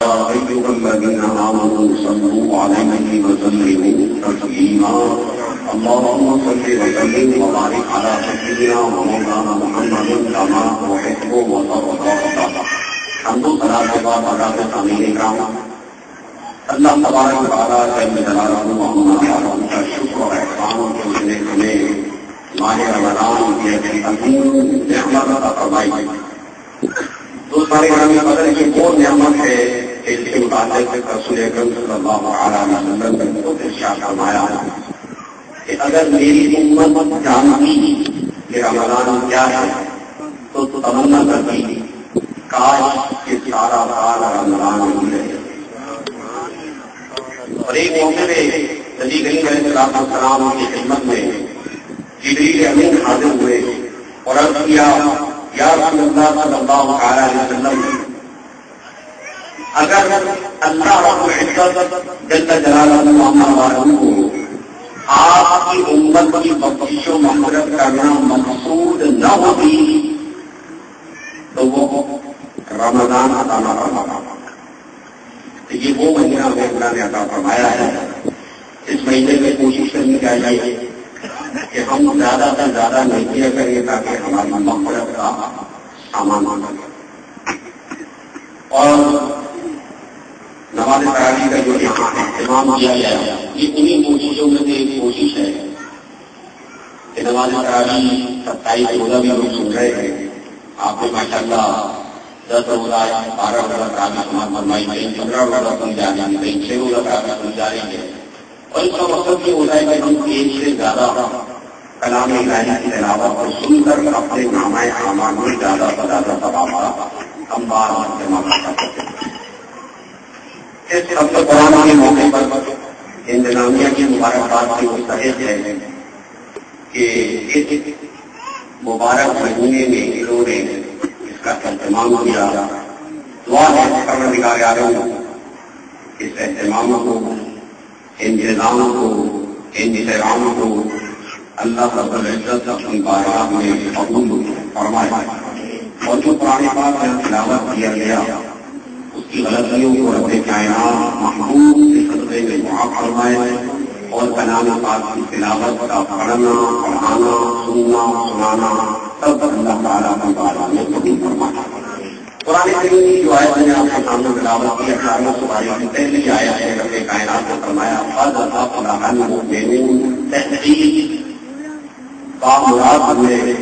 أيها الذين آمنوا صلوا عليه وسلموا تسليما اللهم صل وسلم وبارك على سيدنا ومولانا محمد كما تحب وترضى حمد صلاة کے بعد ادا کے سامعین کرام اللہ تبارک و تعالیٰ جل جلالہ ان کا شکر و احسان کہ اس نے ہمیں ماہ رمضان کی ایسی عظیم نعمت عطا فرمائی. دوسرے گرامی قدر کی وہ نعمت ہے اس کے متعلق رسول اکرم صلی اللہ علیہ وسلم نے خود ارشاد فرمایا کہ اگر میری امت جانتی کہ رمضان کیا ہے تو تمنا کرتی کاش کہ سارا سال رمضان ہی رہے. اور ایک موقع پہ نبی کریم علیہ السلام کی خدمت میں جبریل امین حاضر ہوئے اور عرض کیا یا رسول اللہ صلی اللہ علیہ وسلم اگر اللہ رب العزت جل جلالہ کو آپ کی امت کی بخشش و مغفرت کرنا مقصود نہ ہوتی تو وہ رمضان عطا نہ فرماتا. تو یہ وہ مہینہ ہمیں اللہ نے عطا فرمایا ہے. اس مہینے میں کوشش کرنی چاہیے کہ ہم زیادہ سے زیادہ نیکیاں کریں تاکہ ہماری مغفرت کا سامان بنے. اور نماز تراویح کا جو یہاں اہتمام کیا گیا یہ انہیں کوششوں میں سے ایک کوشش ہے کہ نماز تراویح 27 روزہ بھی لوگ سن رہے ہیں. آپ نے ماشاء اللہ 10 روزہ 12 روزہ تراویح سماعت فرمائی، کہیں 15 روزہ سن جا رہی ہے، کہیں 6 روزہ تراویح سن جا رہی ہے. اور اس کا مقصد یہ ہوتا ہے کہ ہم ایک سے زیادہ کلام الہی کی تلاوت اور سن کر اپنے نامہ اعمال میں زیادہ سے زیادہ ثواب ہم بار بار جمع کر سکتے ہیں. اس سب قرآن کے موقع پر انتظامیہ کی مبارکباد کی مستحق ہے کہ اس مبارک مہینے میں انہوں نے اس کا اہتمام کیا. دعا ہے پروردگار عالم اس اہتمام کو، انتظام کو، انتظام کو اللہ رب العزت اپنی بارگاہ میں قبول فرمائے. اور جو قرآن پاک میں تلاوت کیا گیا اس کی غلطیوں کو رب کائنات محبوب کے صدقے میں معاف فرمائے اور کلام پاک کی تلاوت کا پڑھنا، پڑھانا، سننا، سنانا سب اللہ تعالیٰ کی بارگاہ میں قبول فرمائے. قرآن کریم کی جو آیت نے آپ کے سامنے تلاوت کی 18 سواری کی پہلی آیت ہے رب کائنات نے فرمایا قد افلح المؤمنون. تحقیق بامراد ہوئے،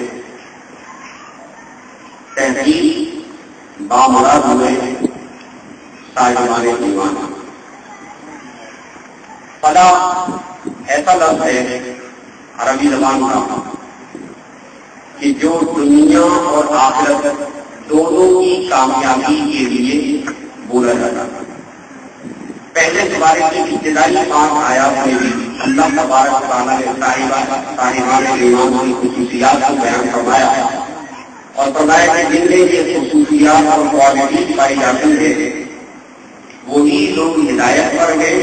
تحقیق بامراد ہوئے صاحبان ایمان. فلاح ایسا لفظ ہے عربی زبان کا کہ جو دنیا اور آخرت دونوں کی کامیابی کے لیے بولا جاتا ہے. پہلے سوارے کی ابتدائی 5 آیات میں بھی اللہ تبارک و تعالیٰ نے صاحبان ایمان کی خصوصیات کو بیان فرمایا اور فرمایا کہ جن میں یہ خصوصیات اور کوالٹیز پائی جاتی ہے وہی لوگ ہدایت پر گئے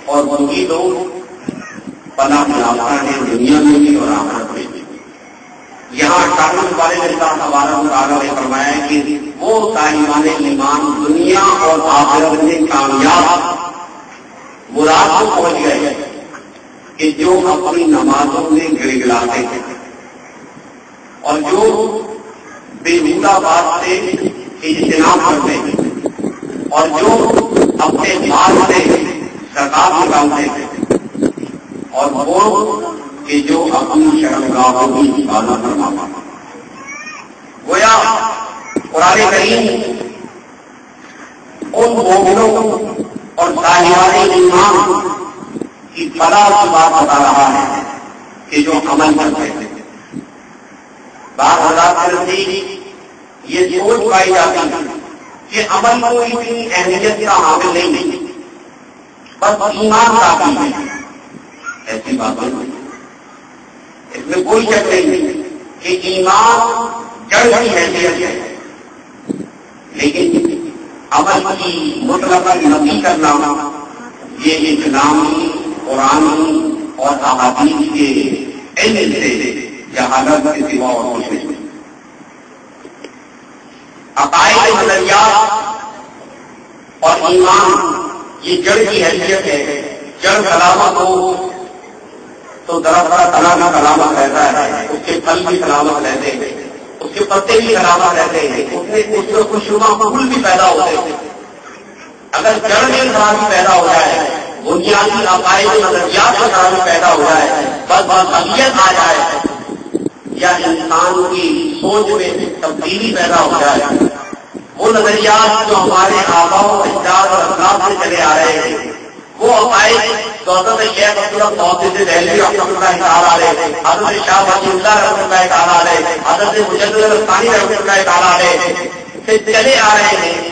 اور وہی لوگ پناہ یافتہ ہیں دنیا میں بھی اور آخرت میں بھی. یہاں شامل والے اللہ تبارک و تعالیٰ نے فرمایا کہ وہ صاحبان ایمان دنیا اور آخرت میں کامیاب مراد کو پہنچ گئے کہ جو اپنی نمازوں میں گڑگڑاتے ہیں اور جو بےہودہ بات سے اجتناب کرتے ہیں اور جو اپنے مال سے زکات نکالتے ہیں اور وہ کہ جو اپنی شرمگاہوں کی حفاظت فرماتا ہے. گویا قرآن کریم ان مومنوں اور صاحبان ایمان کی فلاح کی بات بتا رہا ہے کہ جو عمل کرتے ہیں. بعض حضرات کے نزدیک یہ سوچ پائی جاتی ہے کہ عمل کو اتنی اہمیت کا حامل نہیں، بس ایمان کافی ہے. ایسی بات نہیں، اس میں کوئی شک نہیں کہ ایمان جڑ کی حیثیت ہے، لیکن عمل کی مطلق نفی کرنا یہ اسلامی قرآنی اور احادیث کے علم سے جہالت کے سوا اور کچھ نہیں. عقائد نظریات اور ایمان یہ جڑ کی حیثیت ہے. جڑ سلامت ہو تو درخت کا تنا بھی سلامت رہتا ہے, اس کے پھل بھی سلامت رہتے ہیں, اس کے پتے بھی سلامت رہتے ہیں, اس میں خوشنما پھول بھی پیدا ہوتے ہیں. اگر جڑ میں خرابی پیدا ہو جائے, بنیادی عقائد نظریات میں خرابی پیدا ہو جائے, بدعقیدت آ جائے یا انسان کی سوچ میں تبدیلی پیدا ہو جائے, وہ نظریات جو ہمارے آباء و اجداد اور اسلاف سے چلے آ رہے ہیں, وہ عقائد حضرت شیخ عبداللہ محدث دہلوی رحمۃ اللہ تعالیٰ علیہ, حضرت شاہ ولی اللہ رحمۃ اللہ تعالیٰ علیہ, حضرت مجدد الثانی رحمۃ اللہ تعالیٰ علیہ سے چلے آ رہے ہیں,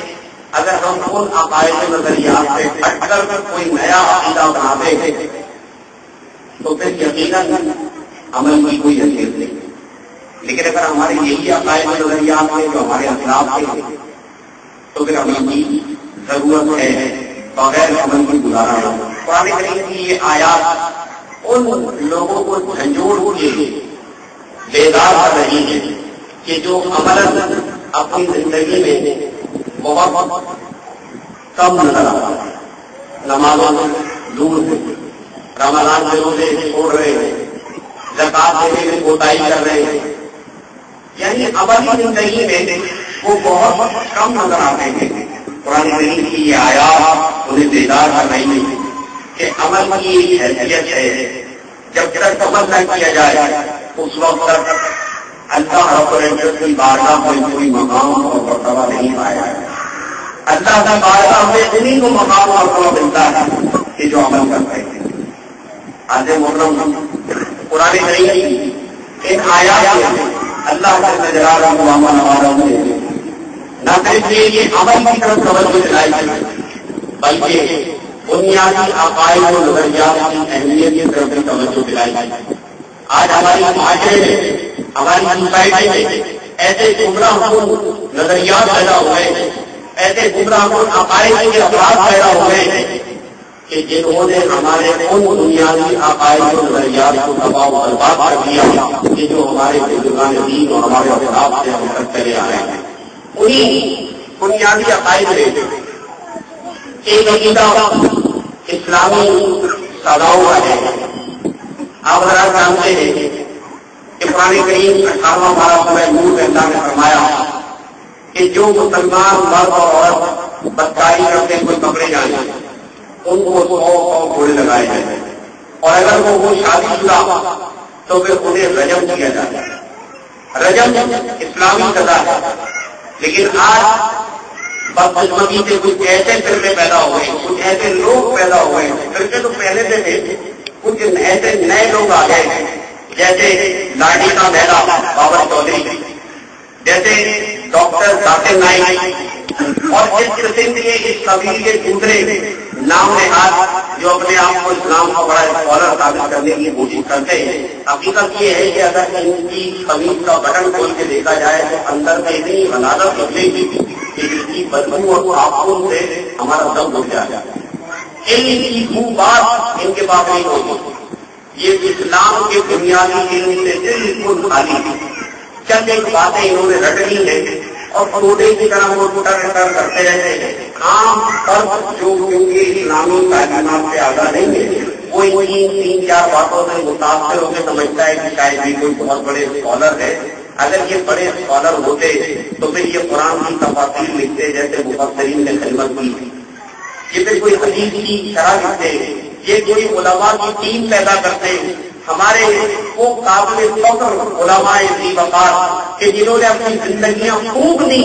اگر ہم ان عقائد نظریات سے ہٹ کر کوئی نیا عقیدہ بناتے ہیں تو پھر یقیناً عمل کی کوئی حیثیت نہیں. لیکن اگر ہمارے یہی عقائد نظریات ہیں جو ہمارے اخلاق کے ہیں تو پھر عمل کی ضرورت ہے, بغیر عمل کی گزارا ہے. قرآن کریم کی یہ آیات ان لوگوں کو جھنجھوڑ کے بیدار کر رہی ہے کہ جو عملاً اپنی زندگی میں بہت کم نظر آتا ہے, نمازوں دور سے, رمضان کے روزے چھوڑ رہے ہیں, زکات دینے میں کوتاہی کر رہے ہیں, یعنی عملی زندگی میں وہ بہت کم نظر آتے ہیں. قرآن کریم کی یہ آیات انہیں بیدار کر رہی ہے کہ عمل کی حیثیت ہے. جب تک عمل نہ کیا جائے اس وقت تک اللہ رب العزت کی بارگاہ میں کوئی مقام اور مرتبہ نہیں پایا ہے. اللہ کی بارگاہ میں انہیں کو مقام اور مرتبہ ملتا ہے کہ جو عمل کرتے ہیں. آج محرم قرآن کریم ان آیات میں اللہ کے نظرارہ نواروں میں نہ صرف یہ عمل کی طرف توجہ دلائی جائے بلکہ بنیادی عقائد و نظریات کی اہمیت کی طرف بھی توجہ دلائی جائے. آج ہماری معاشرے میں, ہماری سوسائٹی میں ایسے گمراہ کن نظریات پیدا ہوئے ہیں, ایسے گمراہ کن عقائد کے افراد پیدا ہوئے ہیں کہ جنہوں نے ہمارے ان بنیادی عقائد و نظریات کو تباہ و برباد کر دیا کہ جو ہمارے بزرگان دین اور ہمارے افراد سے ہم تک چلے آ رہے ہیں. انہیں بنیادی عقائد میں ایک عقیدہ اسلامی ساداؤں کا ہے. آپ حضرات جانتے ہیں کہ قرآن کریم 18واں پارہ سورہ نور میں اللہ نے فرمایا کہ جو مسلمان مرد اور عورت بدکاری کرتے ہوئے پکڑے جائیں ان کو 100 گھوڑے لگائے جائیں, اور اگر وہ شادی شدہ تو پھر انہیں رجم کیا جائے. رجم اسلامی سزا ہے. لیکن آج بدقسمتی سے کچھ ایسے فرقے پیدا ہوئے, کچھ ایسے لوگ پیدا ہوئے, فرقے تو پہلے سے تھے, کچھ ایسے نئے لوگ آ گئے ہیں جیسے لاڈی کا بیلا بابر چودھری, جیسے ڈاکٹر ذاکر نائک, اور اس قسم کے اس قبیل کے دوسرے نام نہاد جو اپنے آپ کو اسلام کا بڑا اسکالر ثابت کرنے کی کوشش کرتے ہیں. حقیقت یہ ہے کہ اگر ان کی قمیض کا بٹن کھول کے دیکھا جائے تو اندر میں اتنی حالات نکلے گی کہ اس کی بدبو اور تعاون سے ہمارا دم اٹھ جائے. علم کی خوب بات ان کے پاس نہیں ہوتی. یہ اسلام کے بنیادی علم سے بالکل خالی ہے. چند ایک باتیں انہوں نے رٹ لی ہیں اور چھوٹے کی طرح وہ ٹر کرتے رہتے ہیں. عام فرق جو کیونکہ اسلامی تعلیمات سے آگاہ نہیں ہے وہ ان 3-4 باتوں سے متاثر ہو کے سمجھتا ہے کہ شاید یہ کوئی بہت بڑے اسکالر ہے. اگر یہ بڑے اسکالر ہوتے تو پھر یہ قرآن کی تفاسیر لکھتے جیسے مفسرین نے خدمت کی, یہ پھر کوئی حدیث کی شرح لکھتے, یہ کوئی علماء کی ٹیم پیدا کرتے. ہمارے وہ قابل فخر علماء ذی وقار کہ جنہوں نے اپنی زندگیاں خوب دی